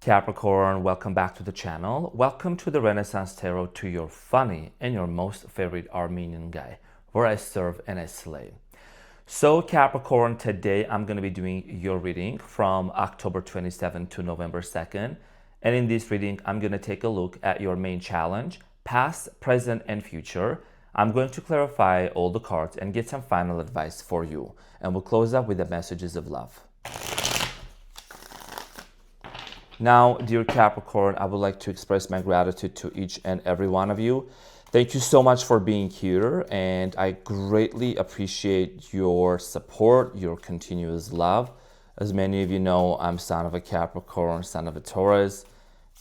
Capricorn, welcome back to the channel. Welcome to the Renaissance Tarot, to your funny and your most favorite Armenian guy, where I serve and I slay. So Capricorn, today I'm going to be doing your reading from October 27th to November 2nd. And in this reading, I'm going to take a look at your main challenge, past, present, and future. I'm going to clarify all the cards and get some final advice for you. And we'll close up with the messages of love. Now, dear Capricorn, I would like to express my gratitude to each and every one of you. Thank you so much for being here, and I greatly appreciate your support, your continuous love. As many of you know, I'm son of a Capricorn, son of a Taurus,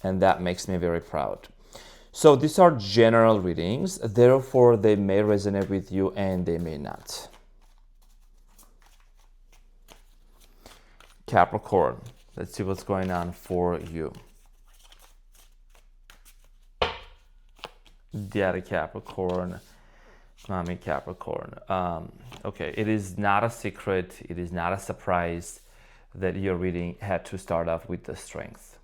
and that makes me very proud. So these are general readings, therefore they may resonate with you and they may not. Capricorn. Let's see what's going on for you. Daddy Capricorn, Mommy Capricorn. Okay, it is not a secret, it is not a surprise that your reading had to start off with the Strength.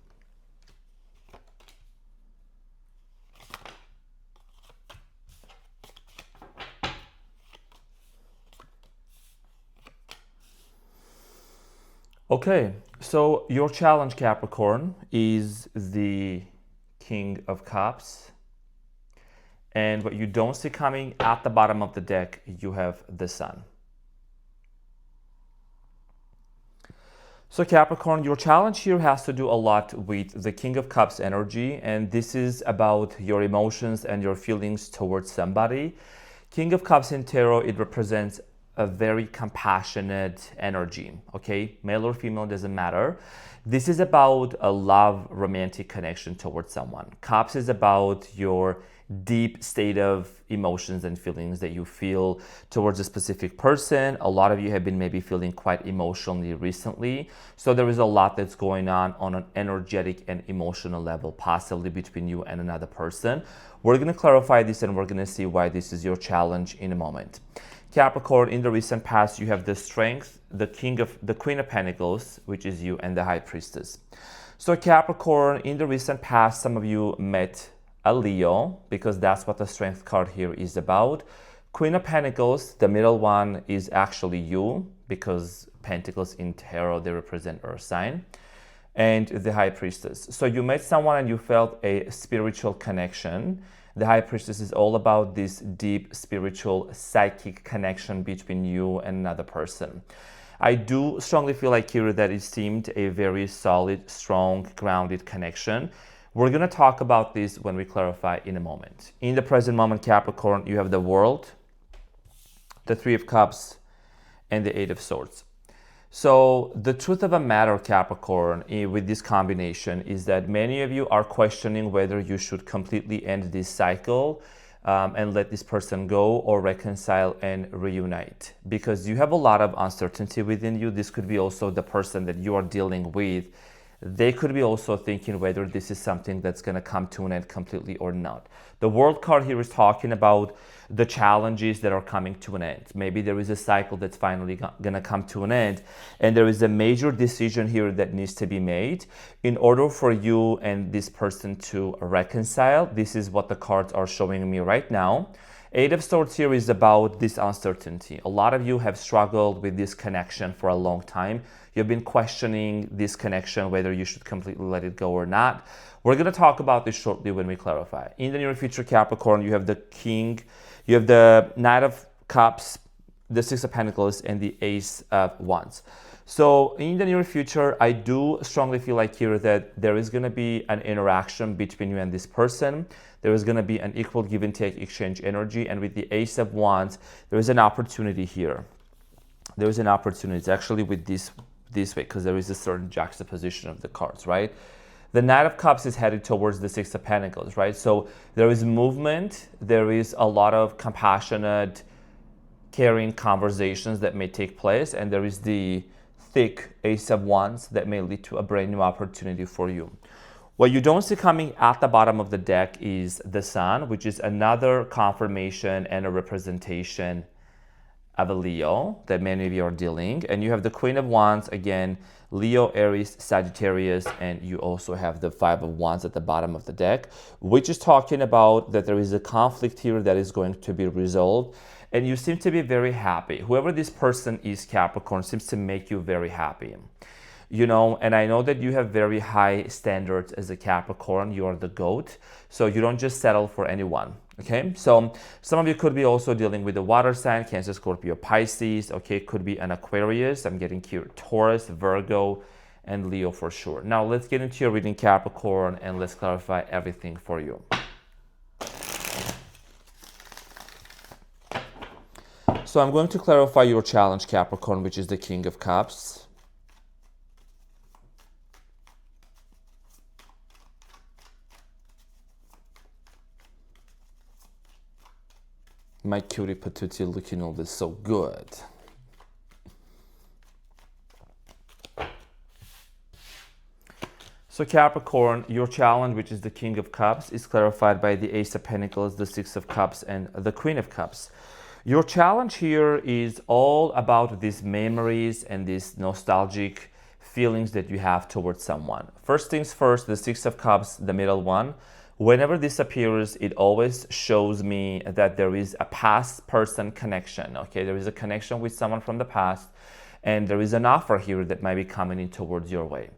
Okay, so your challenge, Capricorn, is the King of Cups. And what you don't see coming at the bottom of the deck, you have the Sun. So Capricorn, your challenge here has to do a lot with the King of Cups energy. And this is about your emotions and your feelings towards somebody. King of Cups in tarot, it represents a very compassionate energy, okay? Male or female, doesn't matter. This is about a love, romantic connection towards someone. Cups is about your deep state of emotions and feelings that you feel towards a specific person. A lot of you have been maybe feeling quite emotionally recently. So there is a lot that's going on an energetic and emotional level, possibly between you and another person. We're gonna clarify this and we're gonna see why this is your challenge in a moment. Capricorn, in the recent past, you have the Strength, the Queen of Pentacles, which is you, and the High Priestess. So Capricorn, in the recent past, some of you met a Leo, because that's what the Strength card here is about. Queen of Pentacles, the middle one, is actually you, because Pentacles in tarot, they represent Earth sign. And the High Priestess. So you met someone and you felt a spiritual connection. The High Priestess is all about this deep spiritual psychic connection between you and another person. I do strongly feel like here that it seemed a very solid, strong, grounded connection. We're going to talk about this when we clarify in a moment. In the present moment, Capricorn, you have the World, the Three of Cups, and the Eight of Swords. So the truth of the matter, Capricorn, with this combination is that many of you are questioning whether you should completely end this cycle and let this person go, or reconcile and reunite, because you have a lot of uncertainty within you. This could be also the person that you are dealing with. They could be also thinking whether this is something that's going to come to an end completely or not. The World card here is talking about the challenges that are coming to an end. Maybe there is a cycle that's finally going to come to an end, and there is a major decision here that needs to be made in order for you and this person to reconcile. This is what the cards are showing me right now. Eight of Swords here is about this uncertainty. A lot of you have struggled with this connection for a long time. You've been questioning this connection, whether you should completely let it go or not. We're going to talk about this shortly when we clarify. In the near future, Capricorn, you have the King, you have the Knight of Cups, the Six of Pentacles, and the Ace of Wands. So in the near future, I do strongly feel like here that there is going to be an interaction between you and this person. There is going to be an equal give and take exchange energy. And with the Ace of Wands, there is an opportunity here. There is an opportunity. It's actually with this way, because there is a certain juxtaposition of the cards, right? The Knight of Cups is headed towards the Six of Pentacles, right? So there is movement. There is a lot of compassionate, caring conversations that may take place. And there is the thick Ace of Wands that may lead to a brand new opportunity for you. What you don't see coming at the bottom of the deck is the Sun, which is another confirmation and a representation of a Leo that many of you are dealing. And you have the Queen of Wands, again, Leo, Aries, Sagittarius, and you also have the Five of Wands at the bottom of the deck, which is talking about that there is a conflict here that is going to be resolved. And you seem to be very happy. Whoever this person is, Capricorn, seems to make you very happy. You know, and I know that you have very high standards as a Capricorn. You are the GOAT, so you don't just settle for anyone, okay? So some of you could be also dealing with a water sign, Cancer, Scorpio, Pisces, okay? Could be an Aquarius. I'm getting here Taurus, Virgo, and Leo for sure. Now let's get into your reading, Capricorn, and let's clarify everything for you. So I'm going to clarify your challenge, Capricorn, which is the King of Cups. My cutie patootie looking all this so good. So Capricorn, your challenge, which is the King of Cups, is clarified by the Ace of Pentacles, the Six of Cups, and the Queen of Cups. Your challenge here is all about these memories and these nostalgic feelings that you have towards someone. First things first, the Six of Cups, the middle one. Whenever this appears, it always shows me that there is a past person connection, okay? There is a connection with someone from the past, and there is an offer here that might be coming in towards your way.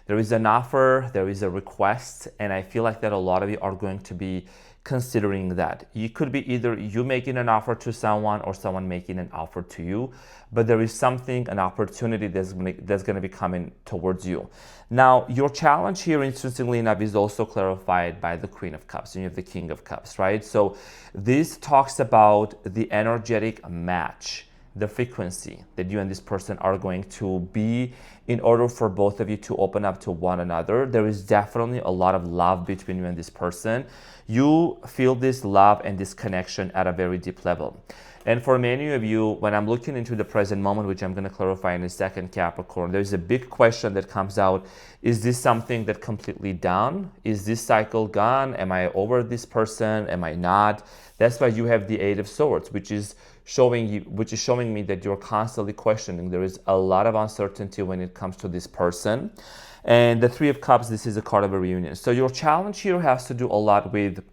There is an offer, there is a request, and I feel like that a lot of you are going to be considering that. It could be either you making an offer to someone or someone making an offer to you, but there is something, an opportunity that's going to be coming towards you. Now, your challenge here, interestingly enough, is also clarified by the Queen of Cups, and you have the King of Cups, right? So this talks about the energetic match, the frequency that you and this person are going to be in order for both of you to open up to one another. There is definitely a lot of love between you and this person. You feel this love and this connection at a very deep level. And for many of you, when I'm looking into the present moment, which I'm going to clarify in a second, Capricorn, there's a big question that comes out. Is this something that completely done? Is this cycle gone? Am I over this person? Am I not? That's why you have the Eight of Swords, which is showing me that you're constantly questioning. There is a lot of uncertainty when it comes to this person. And the Three of Cups, this is a card of a reunion. So your challenge here has to do a lot with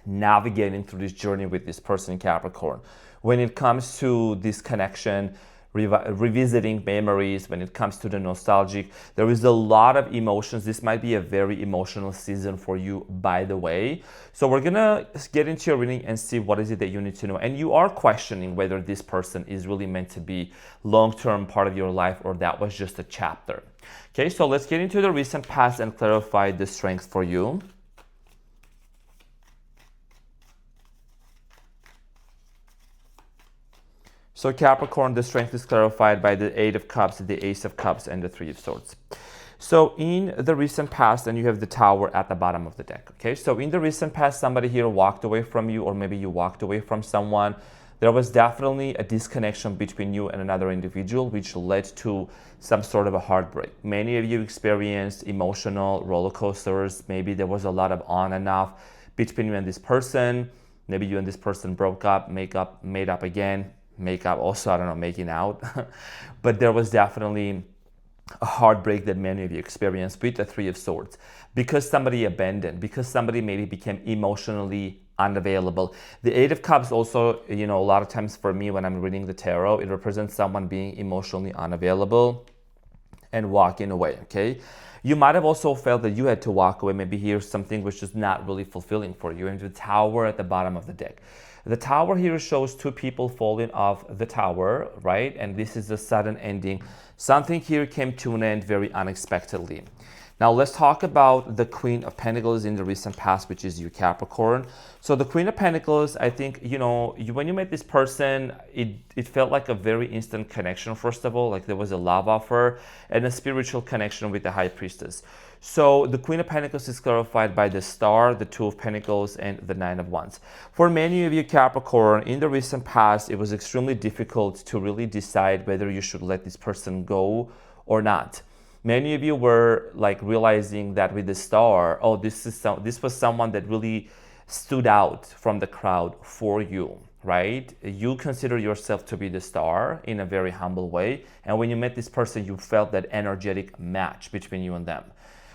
navigating through this journey with this person, Capricorn. When it comes to this connection, revisiting memories, when it comes to the nostalgic, there is a lot of emotions. This might be a very emotional season for you, by the way. So we're gonna get into your reading and see what is it that you need to know. And you are questioning whether this person is really meant to be long-term part of your life or that was just a chapter. Okay, so let's get into the recent past and clarify the strength for you. So Capricorn, the strength is clarified by the Eight of Cups, the Ace of Cups, and the Three of Swords. So in the recent past, and you have the Tower at the bottom of the deck, okay? So in the recent past, somebody here walked away from you, or maybe you walked away from someone. There was definitely a disconnection between you and another individual, which led to some sort of a heartbreak. Many of you experienced emotional roller coasters. Maybe there was a lot of on and off between you and this person. Maybe you and this person broke up, made up again. Make up also, I don't know, making out. But there was definitely a heartbreak that many of you experienced with the Three of Swords because somebody abandoned, because somebody maybe became emotionally unavailable. The Eight of Cups also, you know, a lot of times for me when I'm reading the tarot, it represents someone being emotionally unavailable and walking away, okay? You might have also felt that you had to walk away. Maybe here's something which is not really fulfilling for you. And the Tower at the bottom of the deck. The Tower here shows two people falling off the tower, right? And this is a sudden ending. Something here came to an end very unexpectedly. Now let's talk about the Queen of Pentacles in the recent past, which is you, Capricorn. So the Queen of Pentacles, I think, you know, when you met this person, it felt like a very instant connection, first of all, like there was a love offer and a spiritual connection with the High Priestess. So the Queen of Pentacles is clarified by the Star, the Two of Pentacles, and the Nine of Wands. For many of you, Capricorn, in the recent past, it was extremely difficult to really decide whether you should let this person go or not. Many of you were like realizing that with the Star, oh, this was someone that really stood out from the crowd for you. right? You consider yourself to be the star in a very humble way. And when you met this person, you felt that energetic match between you and them.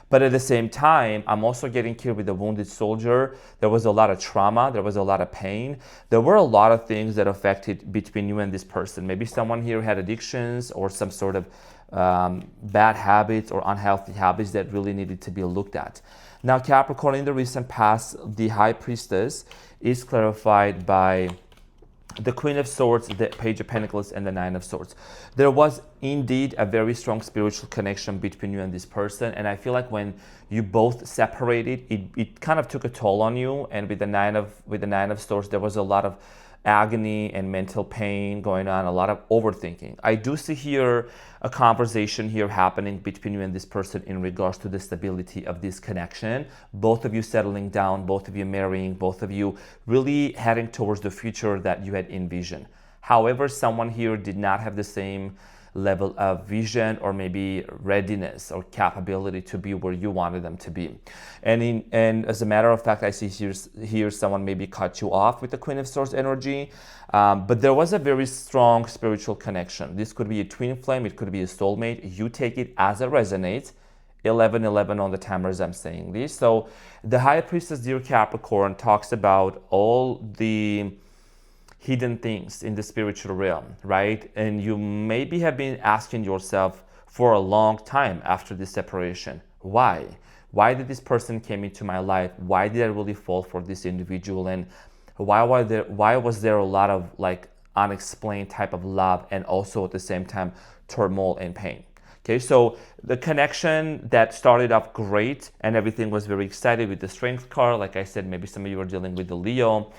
But at the same time, I'm also getting here with the wounded soldier. There was a lot of trauma. There was a lot of pain. There were a lot of things that affected between you and this person. Maybe someone here had addictions or some sort of bad habits or unhealthy habits that really needed to be looked at. Now, Capricorn, in the recent past, the High Priestess is clarified by the Queen of Swords, the Page of Pentacles, and the Nine of Swords. There was indeed a very strong spiritual connection between you and this person. And I feel like when you both separated, it kind of took a toll on you. And with the Nine of Swords, there was a lot of agony and mental pain going on, a lot of overthinking. I do see here a conversation here happening between you and this person in regards to the stability of this connection. Both of you settling down, both of you marrying, both of you really heading towards the future that you had envisioned. However, someone here did not have the same level of vision or maybe readiness or capability to be where you wanted them to be. And as a matter of fact, I see here someone maybe cut you off with the Queen of Swords energy, but there was a very strong spiritual connection. This could be a twin flame, it could be a soulmate. You take it as it resonates. 11:11 on the timer as I'm saying this. So the High Priestess, dear Capricorn, talks about all the hidden things in the spiritual realm, right? And you maybe have been asking yourself for a long time after this separation, why? Why did this person came into my life? Why did I really fall for this individual? And why was there a lot of like unexplained type of love and also at the same time turmoil and pain? Okay, so the connection that started off great and everything was very excited with the Strength card. Like I said, maybe some of you are dealing with the Leo.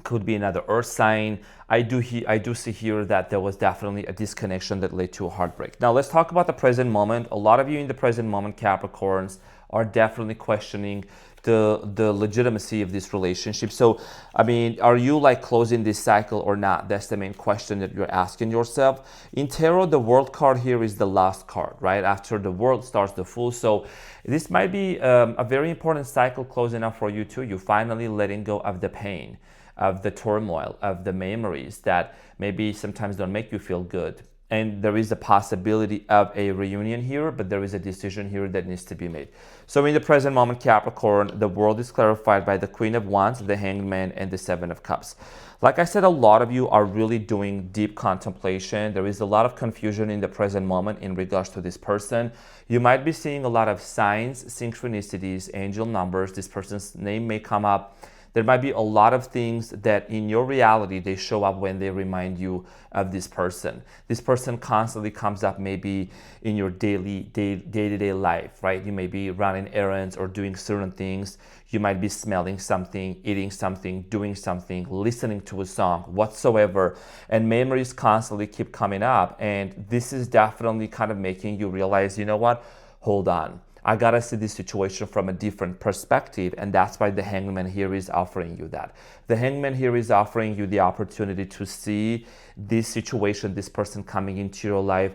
Could be another earth sign. I do see here that there was definitely a disconnection that led to a heartbreak. Now let's talk about the present moment. A lot of you in the present moment, Capricorns, are definitely questioning the legitimacy of this relationship. So, I mean, are you like closing this cycle or not? That's the main question that you're asking yourself. In tarot, the World card here is the last card, right? After the World starts the Fool. So this might be a very important cycle closing up for you too. You finally letting go of the pain, of the turmoil, of the memories that maybe sometimes don't make you feel good. And there is a possibility of a reunion here, but there is a decision here that needs to be made. So in the present moment, Capricorn, the World is clarified by the Queen of Wands, the Hanged Man, and the Seven of Cups. Like I said, a lot of you are really doing deep contemplation. There is a lot of confusion in the present moment in regards to this person. You might be seeing a lot of signs, synchronicities, angel numbers. This person's name may come up. There might be a lot of things that in your reality, they show up when they remind you of this person. This person constantly comes up maybe in your day-to-day life, right? You may be running errands or doing certain things. You might be smelling something, eating something, doing something, listening to a song, whatsoever. And memories constantly keep coming up. And this is definitely kind of making you realize, you know what? Hold on. I gotta see this situation from a different perspective, and that's why the Hangman here is offering you that. The Hangman here is offering you the opportunity to see this situation, this person coming into your life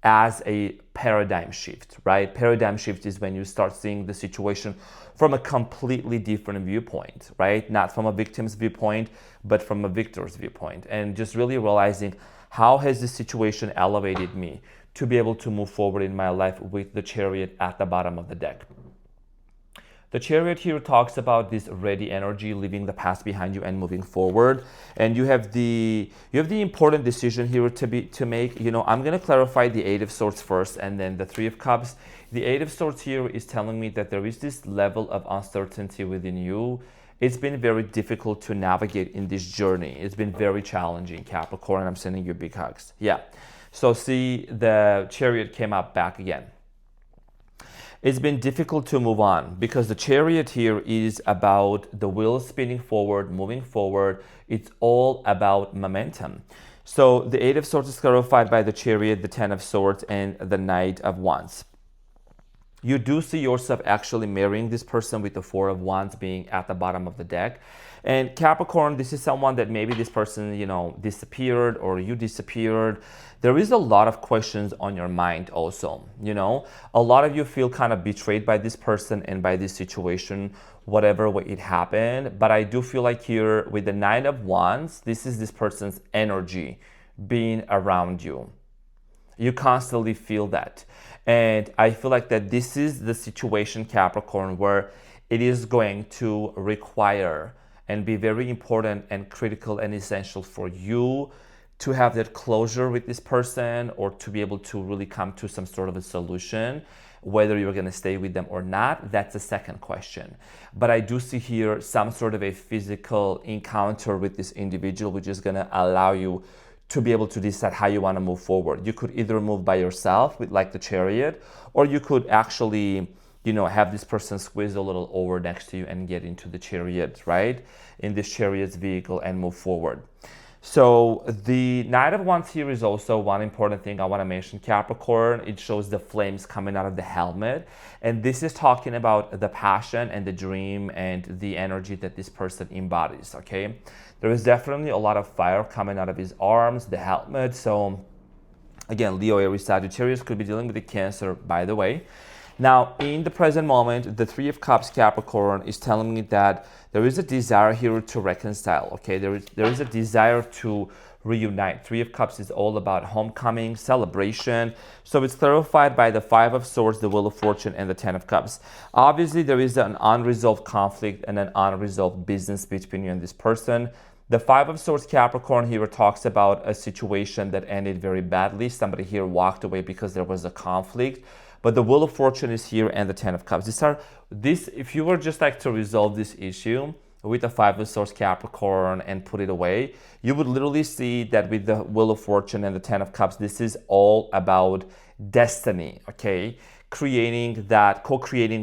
as a paradigm shift, right? Paradigm shift is when you start seeing the situation from a completely different viewpoint, right? Not from a victim's viewpoint, but from a victor's viewpoint. And just really realizing, how has this situation elevated me to be able to move forward in my life with the Chariot at the bottom of the deck. The Chariot here talks about this ready energy, leaving the past behind you and moving forward. And you have the important decision here to make. You know, I'm going to clarify the Eight of Swords first and then the Three of Cups. The Eight of Swords here is telling me that there is this level of uncertainty within you. It's been very difficult to navigate in this journey. It's been very challenging, Capricorn. I'm sending you big hugs. Yeah. So see, the Chariot came up back again. It's been difficult to move on because the Chariot here is about the wheel spinning forward, moving forward. It's all about momentum. So the Eight of Swords is clarified by the Chariot, the Ten of Swords, and the Knight of Wands. You do see yourself actually marrying this person with the Four of Wands being at the bottom of the deck. And Capricorn, this is someone that maybe this person, disappeared or you disappeared. There is a lot of questions on your mind also, A lot of you feel kind of betrayed by this person and by this situation, whatever way it happened. But I do feel like here with the Nine of Wands, this is this person's energy being around you. You constantly feel that. And I feel like that this is the situation, Capricorn, where it is going to require and be very important and critical and essential for you to have that closure with this person, or to be able to really come to some sort of a solution. Whether you're going to stay with them or not, that's the second question. But I do see here some sort of a physical encounter with this individual, which is going to allow you to be able to decide how you want to move forward. You could either move by yourself with like the Chariot, or you could actually, have this person squeeze a little over next to you and get into the Chariot, right? In this Chariot's vehicle and move forward. So the Knight of Wands here is also one important thing I want to mention, Capricorn. It shows the flames coming out of the helmet. And this is talking about the passion and the dream and the energy that this person embodies, okay? There is definitely a lot of fire coming out of his arms, the helmet. So again, Leo, Aries, Sagittarius could be dealing with the Cancer, by the way. Now, in the present moment, the Three of Cups, Capricorn, is telling me that there is a desire here to reconcile, okay? There is a desire to reunite. Three of Cups is all about homecoming, celebration. So it's clarified by the Five of Swords, the Wheel of Fortune, and the Ten of Cups. Obviously, there is an unresolved conflict and an unresolved business between you and this person. The Five of Swords, Capricorn, here talks about a situation that ended very badly. Somebody here walked away because there was a conflict. But the Wheel of Fortune is here and the Ten of Cups. If you were just like to resolve this issue with the Five of Swords, Capricorn, and put it away, you would literally see that with the Wheel of Fortune and the Ten of Cups, this is all about destiny, okay? Co-creating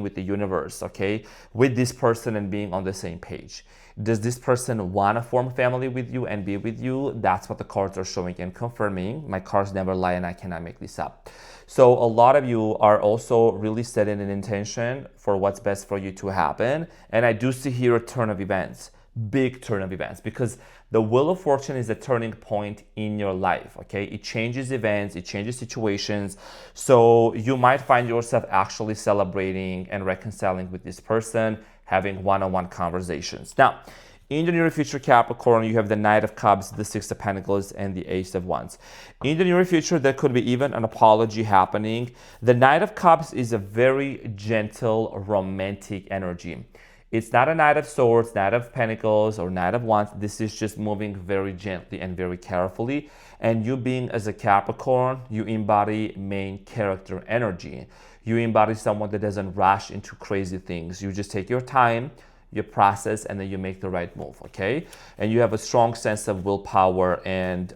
with the universe, okay? With this person and being on the same page. Does this person want to form a family with you and be with you? That's what the cards are showing and confirming. My cards never lie and I cannot make this up. So a lot of you are also really setting an intention for what's best for you to happen. And I do see here a turn of events, big turn of events, because the Wheel of Fortune is a turning point in your life, okay? It changes events, it changes situations. So you might find yourself actually celebrating and reconciling with this person, having one-on-one conversations. Now, in the near future, Capricorn, you have the Knight of Cups, the Six of Pentacles, and the Ace of Wands. In the near future, there could be even an apology happening. The Knight of Cups is a very gentle, romantic energy. It's not a Knight of Swords, Knight of Pentacles, or Knight of Wands. This is just moving very gently and very carefully. And you being as a Capricorn, you embody main character energy. You embody someone that doesn't rush into crazy things. You just take your time, you process, and then you make the right move, okay? And you have a strong sense of willpower and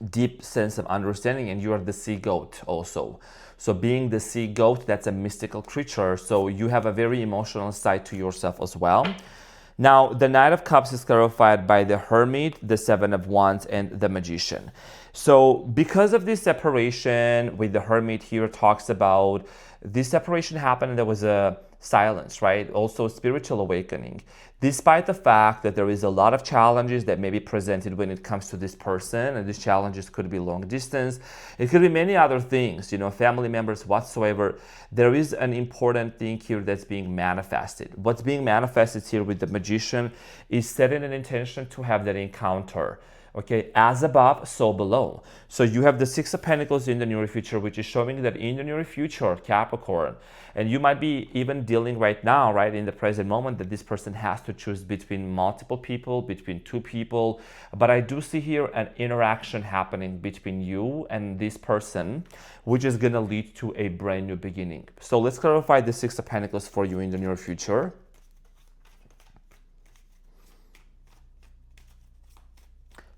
deep sense of understanding, and you are the sea goat also. So being the sea goat, that's a mystical creature, so you have a very emotional side to yourself as well. Now, the Knight of Cups is clarified by the Hermit, the Seven of Wands, and the Magician. So because of this separation with the Hermit here talks about this separation happened and there was a silence, right? Also spiritual awakening. Despite the fact that there is a lot of challenges that may be presented when it comes to this person, and these challenges could be long distance, it could be many other things, family members whatsoever, there is an important thing here that's being manifested. What's being manifested here with the Magician is setting an intention to have that encounter. Okay, as above, so below. So you have the Six of Pentacles in the near future, which is showing that in the near future, Capricorn, and you might be even dealing right now, right, in the present moment, that this person has to choose between multiple people, between two people. But I do see here an interaction happening between you and this person, which is going to lead to a brand new beginning. So let's clarify the Six of Pentacles for you in the near future.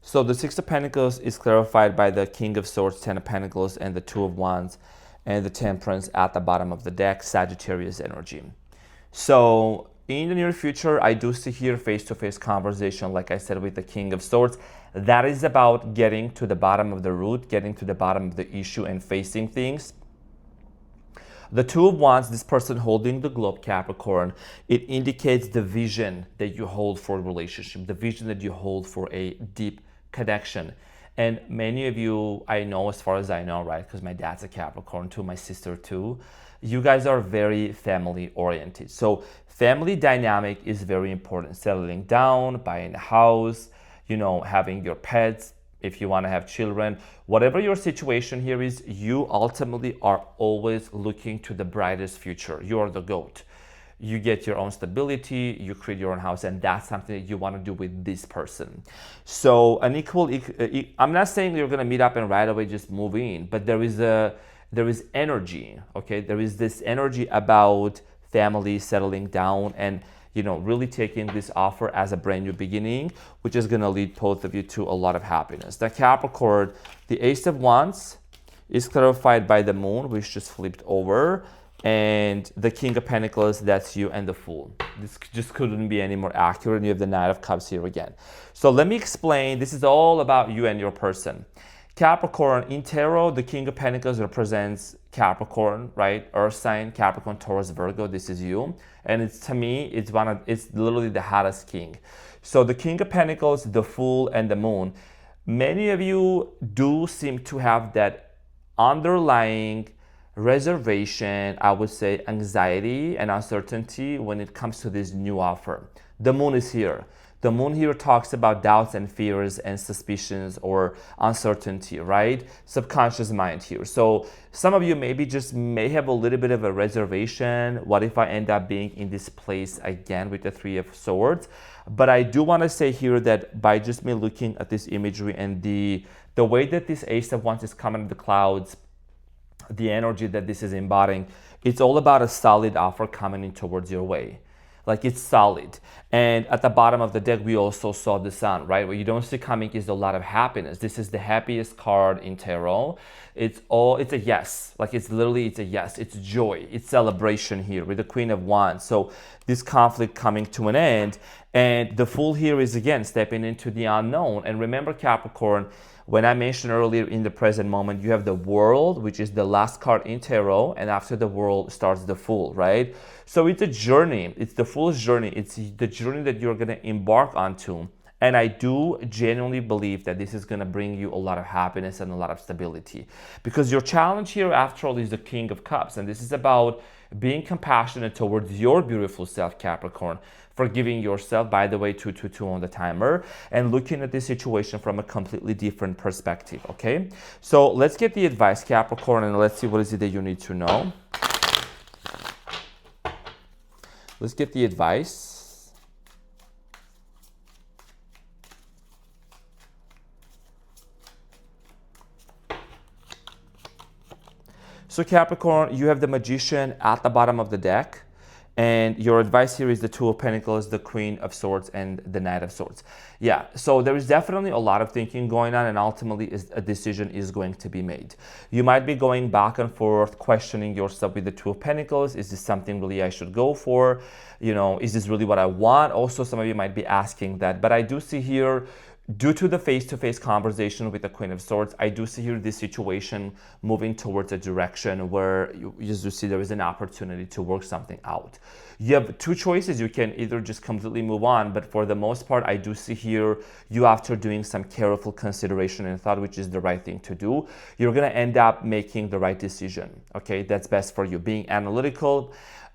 So the Six of Pentacles is clarified by the King of Swords, Ten of Pentacles, and the Two of Wands, and the Temperance at the bottom of the deck, Sagittarius energy. So in the near future, I do see here face-to-face conversation, like I said, with the King of Swords. That is about getting to the bottom of the root, getting to the bottom of the issue and facing things. The Two of Wands, this person holding the globe, Capricorn, it indicates the vision that you hold for a relationship, the vision that you hold for a deep connection. And many of you, I know, as far as I know, right, because my dad's a Capricorn too, my sister too, you guys are very family oriented. So family dynamic is very important. Settling down, buying a house, having your pets, if you want to have children, whatever your situation here is, you ultimately are always looking to the brightest future. You're the GOAT. You get your own stability, you create your own house, and that's something that you want to do with this person. So I'm not saying you're going to meet up and right away just move in, but there is energy, okay? There is this energy about family settling down and really taking this offer as a brand new beginning, which is going to lead both of you to a lot of happiness. The Capricorn, the Ace of Wands is clarified by the Moon, which just flipped over, and the King of Pentacles, that's you, and the Fool. This just couldn't be any more accurate. You have the Knight of Cups here again. So let me explain. This is all about you and your person. Capricorn, in tarot, the King of Pentacles represents Capricorn, right? Earth sign, Capricorn, Taurus, Virgo, this is you. And to me, it's literally the hottest king. So the King of Pentacles, the Fool, and the Moon. Many of you do seem to have that underlying reservation, I would say anxiety and uncertainty when it comes to this new offer. The Moon is here. The Moon here talks about doubts and fears and suspicions or uncertainty, right? Subconscious mind here. So some of you may have a little bit of a reservation. What if I end up being in this place again with the Three of Swords? But I do want to say here that by just me looking at this imagery and the way that this Ace of Wands is coming in the clouds, the energy that this is embodying, it's all about a solid offer coming in towards your way. Like it's solid. And at the bottom of the deck, we also saw the Sun, right? What you don't see coming is a lot of happiness. This is the happiest card in tarot. It's a yes. Like it's a yes. It's joy. It's celebration here with the Queen of Wands. So this conflict coming to an end. And the Fool here is again stepping into the unknown. And remember, Capricorn, when I mentioned earlier in the present moment, you have the World, which is the last card in tarot, and after the World starts the Fool, right? So it's a journey. It's the Fool's journey. It's the journey that you're going to embark onto. And I do genuinely believe that this is going to bring you a lot of happiness and a lot of stability. Because your challenge here, after all, is the King of Cups. And this is about being compassionate towards your beautiful self, Capricorn. Forgiving yourself, by the way, 222 on the timer, and looking at this situation from a completely different perspective, okay? So let's get the advice, Capricorn, and let's see what is it that you need to know. Let's get the advice. So Capricorn, you have the Magician at the bottom of the deck. And your advice here is the Two of Pentacles, the Queen of Swords, and the Knight of Swords. Yeah, so there is definitely a lot of thinking going on, and ultimately a decision is going to be made. You might be going back and forth, questioning yourself with the Two of Pentacles. Is this something really I should go for? Is this really what I want? Also, some of you might be asking that. But I do see here, due to the face-to-face conversation with the Queen of Swords, I do see here this situation moving towards a direction where you see there is an opportunity to work something out. You have two choices. You can either just completely move on, but for the most part, I do see here you, after doing some careful consideration and thought, which is the right thing to do, you're going to end up making the right decision. Okay, that's best for you. Being analytical,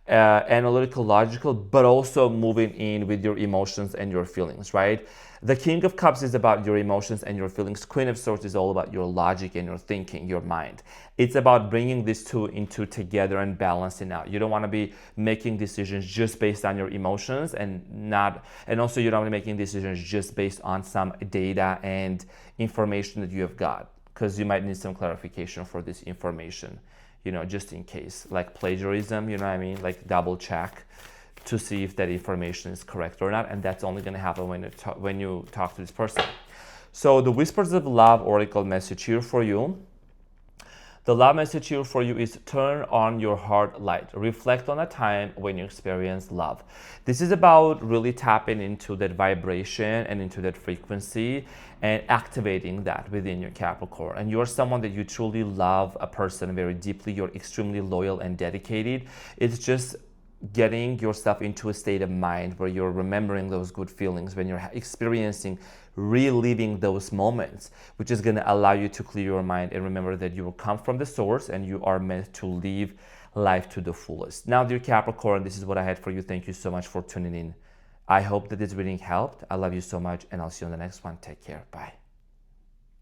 logical, but also moving in with your emotions and your feelings, right? The King of Cups is about your emotions and your feelings. Queen of Swords is all about your logic and your thinking, your mind. It's about bringing these two into together and balancing out. You don't want to be making decisions just based on your emotions and also you don't want to be making decisions just based on some data and information that you have got, because you might need some clarification for this information, just in case, like plagiarism, you know what I mean? Like double check to see if that information is correct or not, and that's only going to happen when you talk to this person. So the Whispers of Love Oracle message here for you. The love message here for you is turn on your heart light. Reflect on a time when you experienced love. This is about really tapping into that vibration and into that frequency and activating that within your Capricorn. And you're someone that you truly love a person very deeply. You're extremely loyal and dedicated. It's just getting yourself into a state of mind where you're remembering those good feelings, when you're experiencing, reliving those moments, which is going to allow you to clear your mind and remember that you will come from the source and you are meant to live life to the fullest. Now, dear Capricorn, this is what I had for you. Thank you so much for tuning in. I hope that this reading helped. I love you so much, and I'll see you on the next one. Take care. Bye.